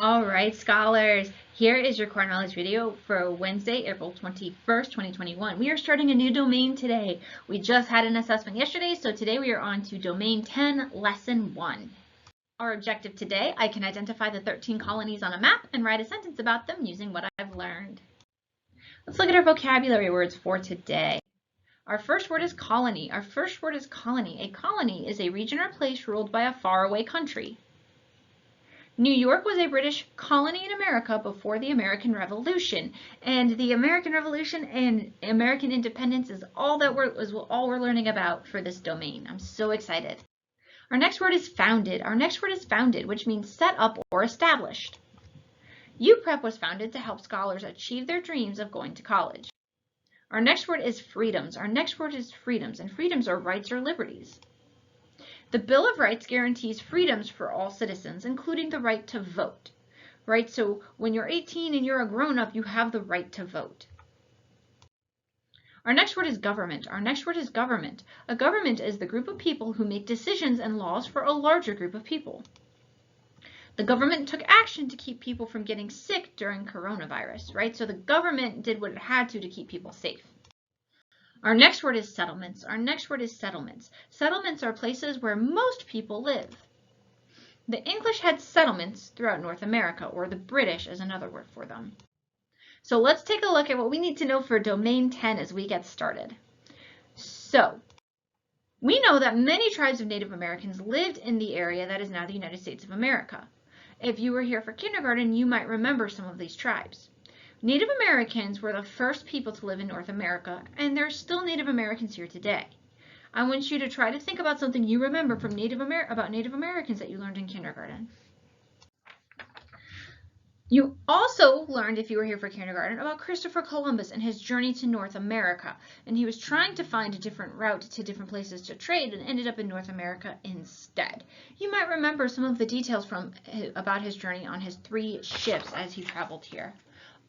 All right, scholars, here is your core knowledge video for Wednesday, April 21st, 2021. We are starting a new domain today. We just had an assessment yesterday, so today we are on to Domain 10, Lesson 1. Our objective today, I can identify the 13 colonies on a map and write a sentence about them using what I've learned. Let's look at our vocabulary words for today. Our first word is colony. A colony is a region or place ruled by a faraway country. New York was a British colony in America before the American Revolution, and the American Revolution and American independence is all we're learning about for this domain. I'm so excited. Our next word is founded. Which means set up or established. UPrep was founded to help scholars achieve their dreams of going to college. Our next word is freedoms. And freedoms are rights or liberties. The Bill of Rights guarantees freedoms for all citizens, including the right to vote. Right? So when you're 18 and you're a grown-up, you have the right to vote. Our next word is government. A government is the group of people who make decisions and laws for a larger group of people. The government took action to keep people from getting sick during coronavirus, right? So the government did what it had to keep people safe. Our next word is settlements. Settlements are places where most people live. The English had settlements throughout North America, or the British is another word for them. So let's take a look at what we need to know for Domain 10 as we get started. So, we know that many tribes of Native Americans lived in the area that is now the United States of America. If you were here for kindergarten, you might remember some of these tribes. Native Americans were the first people to live in North America, and there are still Native Americans here today. I want you to try to think about something you remember from about Native Americans that you learned in kindergarten. You also learned, if you were here for kindergarten, about Christopher Columbus and his journey to North America. And he was trying to find a different route to different places to trade and ended up in North America instead. You might remember some of the details about his journey on his 3 ships as he traveled here.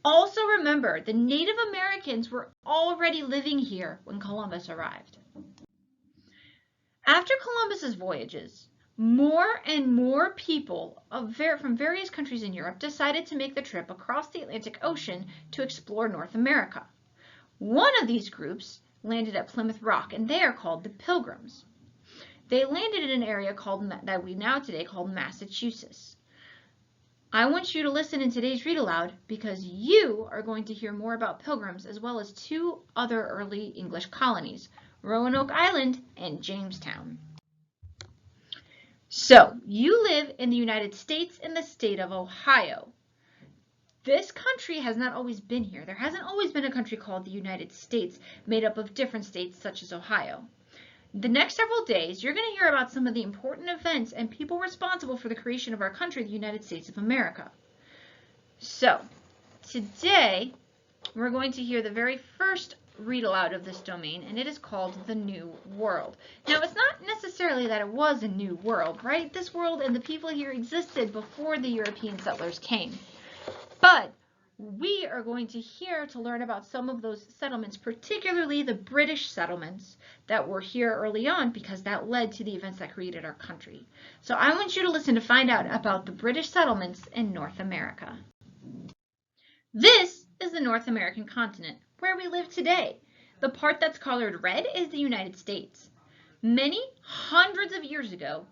Also remember, the Native Americans were already living here when Columbus arrived. After Columbus's voyages, more and more people from various countries in Europe decided to make the trip across the Atlantic Ocean to explore North America. One of these groups landed at Plymouth Rock, and they are called the Pilgrims. They landed in an area that we now today call Massachusetts. I want you to listen in today's read aloud because you are going to hear more about Pilgrims as well as 2 other early English colonies, Roanoke Island and Jamestown. So, you live in the United States in the state of Ohio. This country has not always been here. There hasn't always been a country called the United States made up of different states such as Ohio. The next several days, you're going to hear about some of the important events and people responsible for the creation of our country, the United States of America. So, today, we're going to hear the very first read aloud of this domain, and it is called The New World. Now, it's not necessarily that it was a new world, right? This world and the people here existed before the European settlers came. But we are going to learn about some of those settlements, particularly the British settlements that were here early on because that led to the events that created our country. So I want you to listen to find out about the British settlements in North America. This is the North American continent, where we live today. The part that's colored red is the United States. Many hundreds of years ago,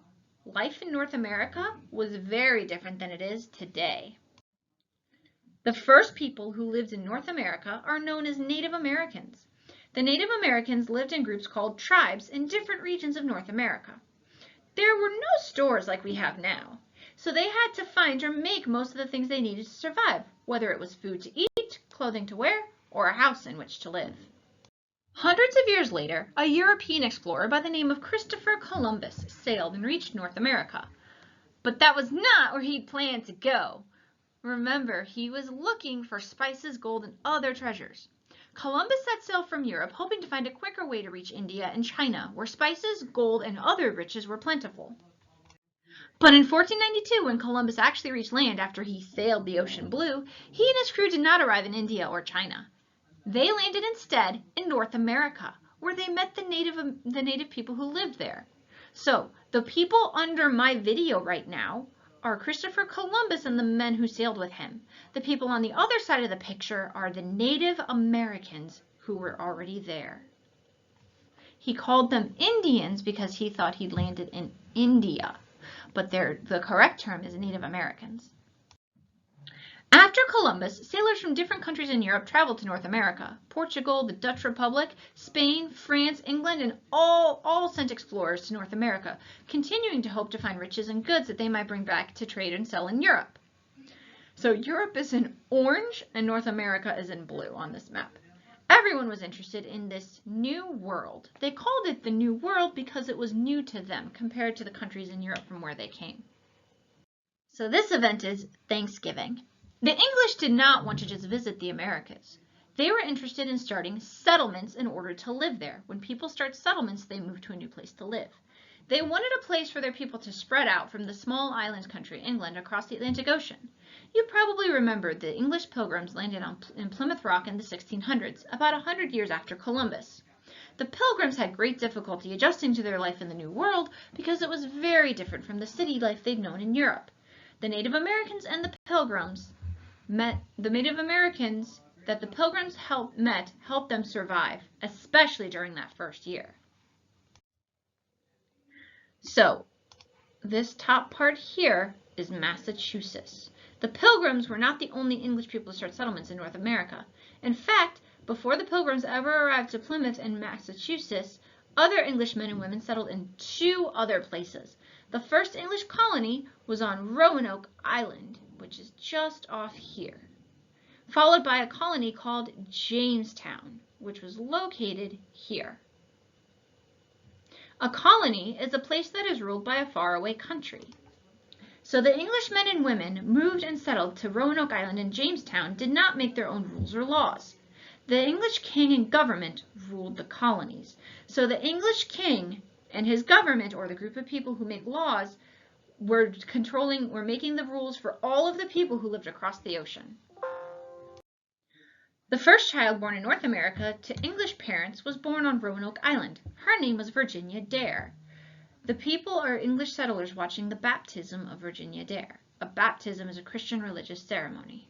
life in North America was very different than it is today. The first people who lived in North America are known as Native Americans. The Native Americans lived in groups called tribes in different regions of North America. There were no stores like we have now, so they had to find or make most of the things they needed to survive, whether it was food to eat, clothing to wear, or a house in which to live. Hundreds of years later, a European explorer by the name of Christopher Columbus sailed and reached North America. But that was not where he'd planned to go. Remember, he was looking for spices, gold, and other treasures. Columbus set sail from Europe, hoping to find a quicker way to reach India and China, where spices, gold, and other riches were plentiful. But in 1492, when Columbus actually reached land after he sailed the ocean blue, he and his crew did not arrive in India or China. They landed instead in North America, where they met the native people who lived there. So, the people under my video right now are Christopher Columbus and the men who sailed with him. The people on the other side of the picture are the Native Americans who were already there. He called them Indians because he thought he'd landed in India, but the correct term is Native Americans. After Columbus, sailors from different countries in Europe traveled to North America. Portugal, the Dutch Republic, Spain, France, England, and all sent explorers to North America, continuing to hope to find riches and goods that they might bring back to trade and sell in Europe. So Europe is in orange and North America is in blue on this map. Everyone was interested in this new world. They called it the New World because it was new to them compared to the countries in Europe from where they came. So this event is Thanksgiving. The English did not want to just visit the Americas. They were interested in starting settlements in order to live there. When people start settlements, they move to a new place to live. They wanted a place for their people to spread out from the small island country, England, across the Atlantic Ocean. You probably remember the English Pilgrims landed in Plymouth Rock in the 1600s, about 100 years after Columbus. The Pilgrims had great difficulty adjusting to their life in the New World because it was very different from the city life they'd known in Europe. The Native Americans and the Pilgrims the Native Americans that the Pilgrims helped them survive, especially during that first year. So, this top part here is Massachusetts. The Pilgrims were not the only English people to start settlements in North America. In fact, before the Pilgrims ever arrived to Plymouth and Massachusetts, other English men and women settled in 2 other places. The first English colony was on Roanoke Island, which is just off here, followed by a colony called Jamestown, which was located here. A colony is a place that is ruled by a faraway country. So the English men and women moved and settled to Roanoke Island and Jamestown did not make their own rules or laws. The English king and government ruled the colonies. So the English king and his government, or the group of people who make laws, were making the rules for all of the people who lived across the ocean. The first child born in North America to English parents was born on Roanoke Island. Her name was Virginia Dare. The people are English settlers watching the baptism of Virginia Dare. A baptism is a Christian religious ceremony.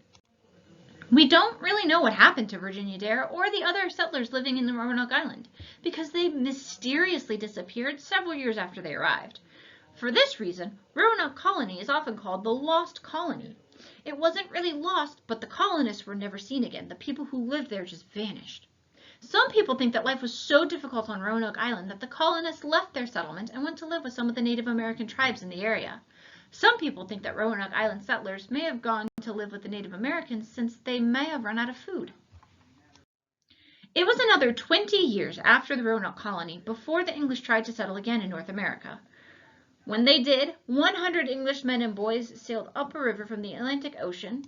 We don't really know what happened to Virginia Dare or the other settlers living in the Roanoke Island because they mysteriously disappeared several years after they arrived. For this reason, Roanoke Colony is often called the Lost Colony. It wasn't really lost, but the colonists were never seen again. The people who lived there just vanished. Some people think that life was so difficult on Roanoke Island that the colonists left their settlement and went to live with some of the Native American tribes in the area. Some people think that Roanoke Island settlers may have gone to live with the Native Americans since they may have run out of food. It was another 20 years after the Roanoke Colony before the English tried to settle again in North America. When they did, 100 English men and boys sailed up a river from the Atlantic Ocean,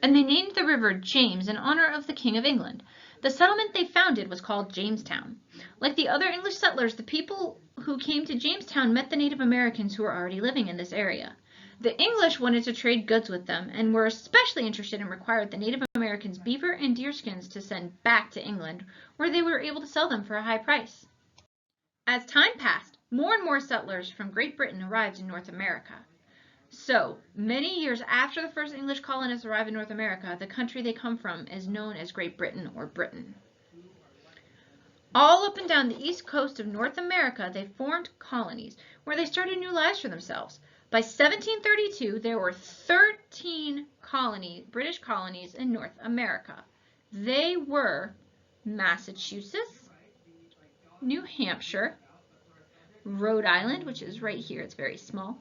and they named the river James in honor of the King of England. The settlement they founded was called Jamestown. Like the other English settlers, the people who came to Jamestown met the Native Americans who were already living in this area. The English wanted to trade goods with them and were especially interested and required the Native Americans' beaver and deer skins to send back to England, where they were able to sell them for a high price. As time passed, more and more settlers from Great Britain arrived in North America. So, many years after the first English colonists arrived in North America, the country they come from is known as Great Britain or Britain. All up and down the east coast of North America, they formed colonies where they started new lives for themselves. By 1732, there were 13 British colonies in North America. They were Massachusetts, New Hampshire, Rhode Island, which is right here, it's very small,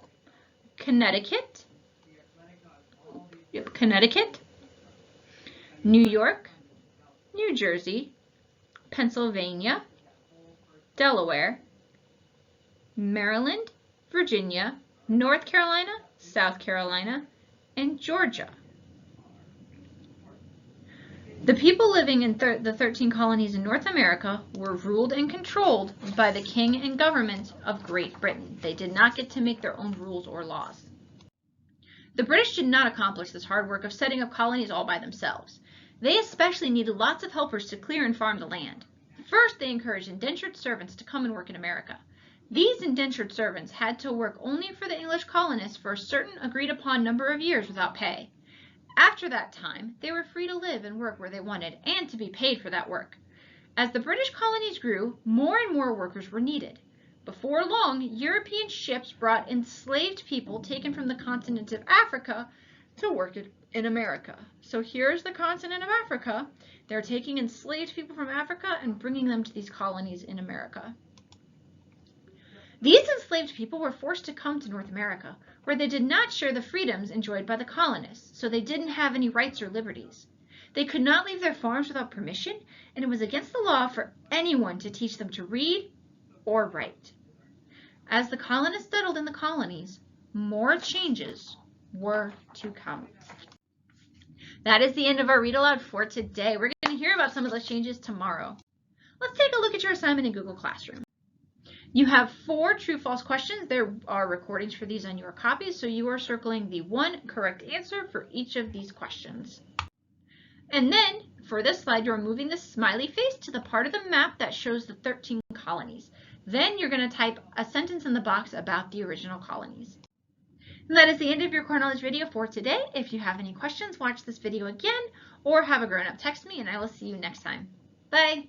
Connecticut, New York, New Jersey, Pennsylvania, Delaware, Maryland, Virginia, North Carolina, South Carolina, and Georgia. The people living in the 13 colonies in North America were ruled and controlled by the king and government of Great Britain. They did not get to make their own rules or laws. The British did not accomplish this hard work of setting up colonies all by themselves. They especially needed lots of helpers to clear and farm the land. First, they encouraged indentured servants to come and work in America. These indentured servants had to work only for the English colonists for a certain agreed upon number of years without pay. After that time, they were free to live and work where they wanted and to be paid for that work. As the British colonies grew, more and more workers were needed. Before long, European ships brought enslaved people taken from the continent of Africa to work in America. So here's the continent of Africa. They're taking enslaved people from Africa and bringing them to these colonies in America. These enslaved people were forced to come to North America, where they did not share the freedoms enjoyed by the colonists, so they didn't have any rights or liberties. They could not leave their farms without permission, and it was against the law for anyone to teach them to read or write. As the colonists settled in the colonies, more changes were to come. That is the end of our read aloud for today. We're going to hear about some of those changes tomorrow. Let's take a look at your assignment in Google Classroom. You have 4 true-false questions. There are recordings for these on your copies, so you are circling the 1 correct answer for each of these questions. And then, for this slide, you're moving the smiley face to the part of the map that shows the 13 colonies. Then you're going to type a sentence in the box about the original colonies. And that is the end of your core knowledge video for today. If you have any questions, watch this video again, or have a grown-up text me, and I will see you next time. Bye!